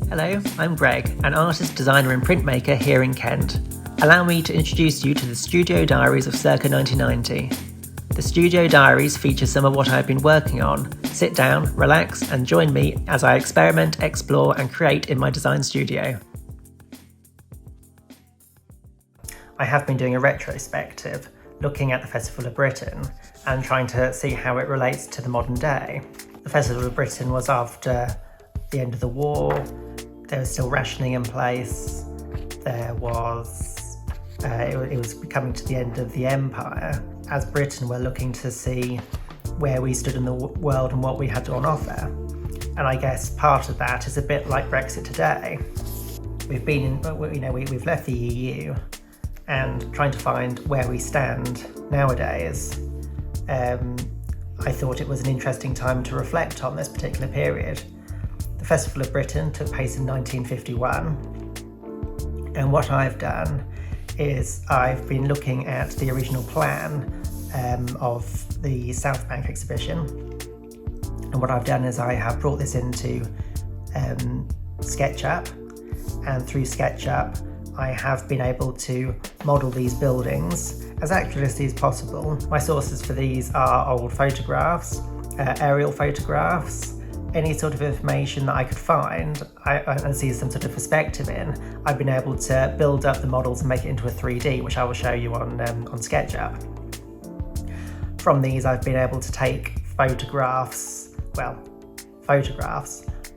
Hello, I'm Greg, an artist, designer and printmaker here in Kent. Allow me to introduce you to the Studio Diaries of circa 1990. The Studio Diaries feature some of what I've been working on. Sit down, relax and join me as I experiment, explore and create in my design studio. I have been doing a retrospective, looking at the Festival of Britain and trying to see how it relates to the modern day. The Festival of Britain was after the end of the war. There was still rationing in place. It was coming to the end of the empire. As Britain, we're looking to see where we stood in the world and what we had on offer. And I guess part of that is a bit like Brexit today. We've left the EU and trying to find where we stand nowadays. I thought it was an interesting time to reflect on this particular period. The Festival of Britain took place in 1951, and what I've done is I've been looking at the original plan of the South Bank exhibition, and what I've done is I have brought this into SketchUp, and through SketchUp I have been able to model these buildings as accurately as possible. My sources for these are old photographs, aerial photographs, any sort of information that I could find and see some sort of perspective in. I've been able to build up the models and make it into a 3D, which I will show you on SketchUp. From these I've been able to take photographs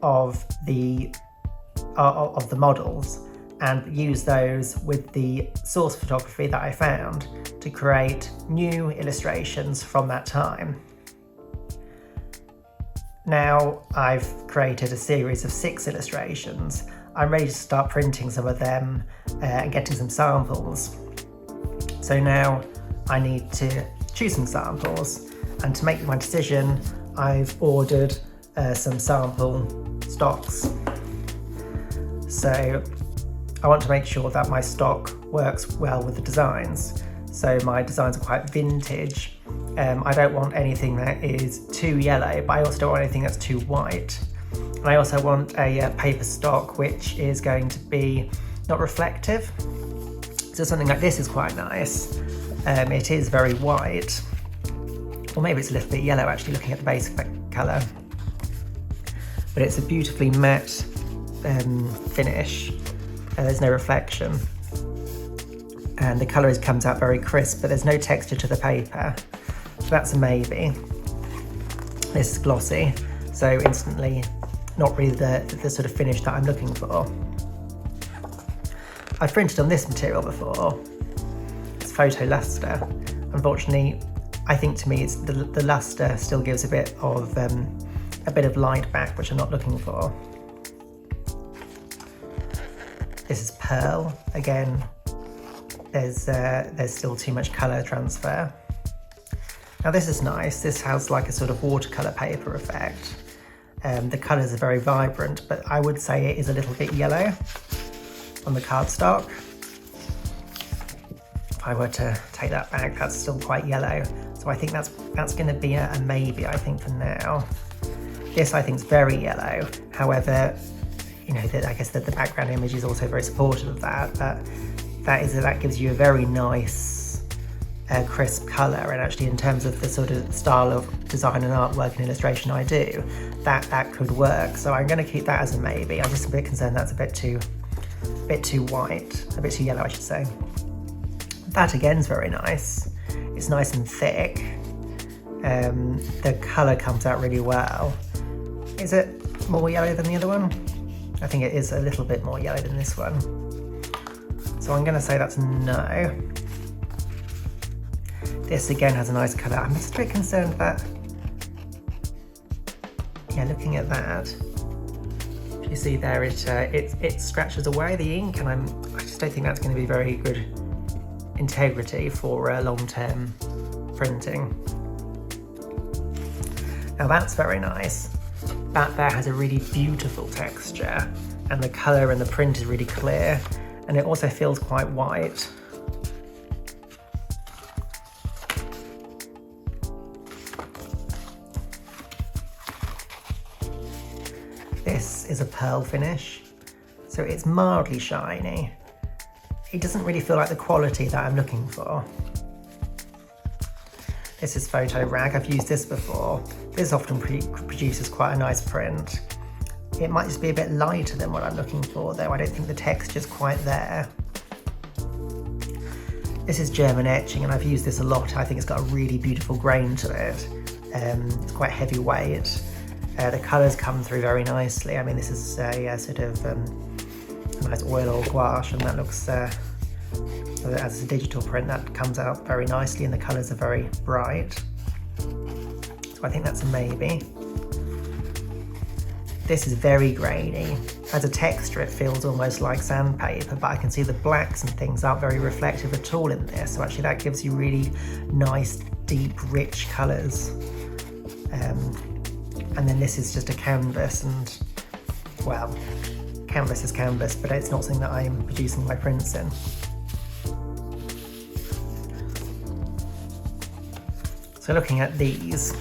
of the models and use those with the source photography that I found to create new illustrations from that time. Now I've created a series of 6 illustrations. I'm ready to start printing some of them and getting some samples. So now I need to choose some samples, and to make my decision I've ordered some sample stocks. So I want to make sure that my stock works well with the designs. So my designs are quite vintage. I don't want anything that is too yellow, but I also don't want anything that's too white. And I also want a paper stock which is going to be not reflective. So something like this is quite nice. It is very white, or maybe it's a little bit yellow actually looking at the base colour. But it's a beautifully matte finish. There's no reflection. And the colour comes out very crisp, but there's no texture to the paper. So that's a maybe. This is glossy, so instantly not really the sort of finish that I'm looking for. I've printed on this material before. It's photo luster. Unfortunately, I think to me it's the luster still gives a bit of light back, which I'm not looking for. This is pearl. Again, there's still too much colour transfer. Now this is nice. This has like a sort of watercolour paper effect. The colours are very vibrant, but I would say it is a little bit yellow on the cardstock. If I were to take that back, that's still quite yellow. So I think that's going to be a maybe, I think, for now. This I think is very yellow. However, I guess that the background image is also very supportive of that, but that gives you a very nice crisp colour, and actually in terms of the sort of style of design and artwork and illustration I do, that could work. So I'm going to keep that as a maybe. I'm just a bit concerned that's a bit too white, a bit too yellow I should say. That again is very nice. It's nice and thick. The colour comes out really well. Is it more yellow than the other one? I think it is a little bit more yellow than this one. So I'm going to say that's no. This again has a nice colour. I'm just a bit concerned that, looking at that, you see there it scratches away the ink, and I just don't think that's going to be very good integrity for long-term printing. Now that's very nice. That there has a really beautiful texture, and the colour and the print is really clear, and it also feels quite white. This is a pearl finish. So it's mildly shiny. It doesn't really feel like the quality that I'm looking for. This is Photo Rag. I've used this before. This often produces quite a nice print. It might just be a bit lighter than what I'm looking for though. I don't think the texture's quite there. This is German etching and I've used this a lot. I think it's got a really beautiful grain to it. It's quite heavyweight. The colours come through very nicely. I mean, this is a sort of a nice oil or gouache, and that looks, as a digital print, that comes out very nicely and the colours are very bright. So I think that's a maybe. This is very grainy. As a texture, it feels almost like sandpaper, but I can see the blacks and things aren't very reflective at all in this. So actually that gives you really nice, deep, rich colours. And then this is just a canvas, and well, canvas is canvas, but it's not something that I'm producing my prints in. So looking at these,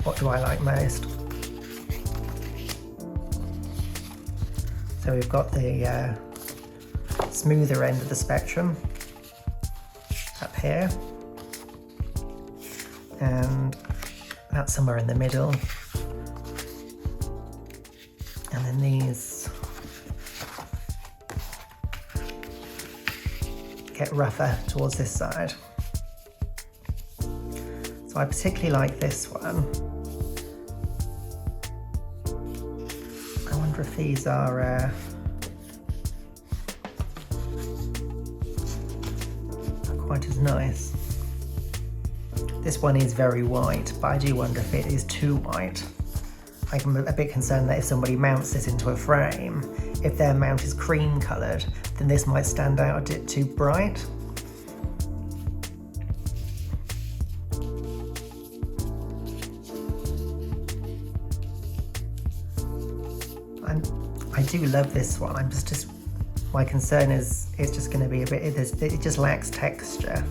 what do I like most? So we've got the smoother end of the spectrum up here, and that's somewhere in the middle, and then these get rougher towards this side. So I particularly like this one. I wonder if these are quite as nice. This one is very white, but I do wonder if it is too white. I'm a bit concerned that if somebody mounts this into a frame, if their mount is cream coloured, then this might stand out a bit too bright. I do love this one. I'm just my concern is it's just going to be a bit, it just lacks texture.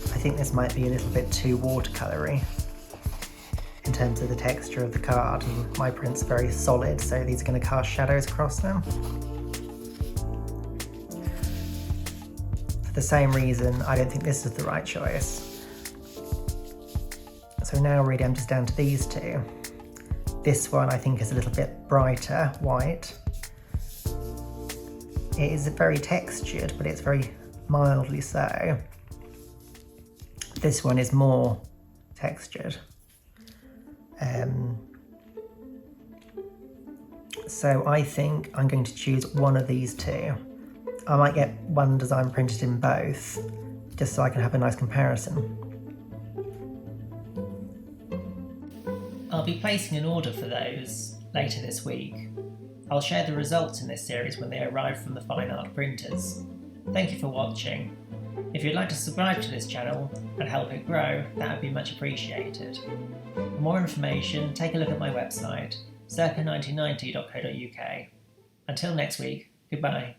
I think this might be a little bit too watercolory in terms of the texture of the card, and my print's very solid, so these are going to cast shadows across them. For the same reason, I don't think this is the right choice. So now really I'm just down to these two. This one I think is a little bit brighter white. It is very textured, but it's very mildly so. This one is more textured. So I think I'm going to choose one of these two. I might get one design printed in both, just so I can have a nice comparison. I'll be placing an order for those later this week. I'll share the results in this series when they arrive from the fine art printers. Thank you for watching. If you'd like to subscribe to this channel and help it grow, that would be much appreciated. For more information, take a look at my website, Crica1990.co.uk. Until next week, goodbye.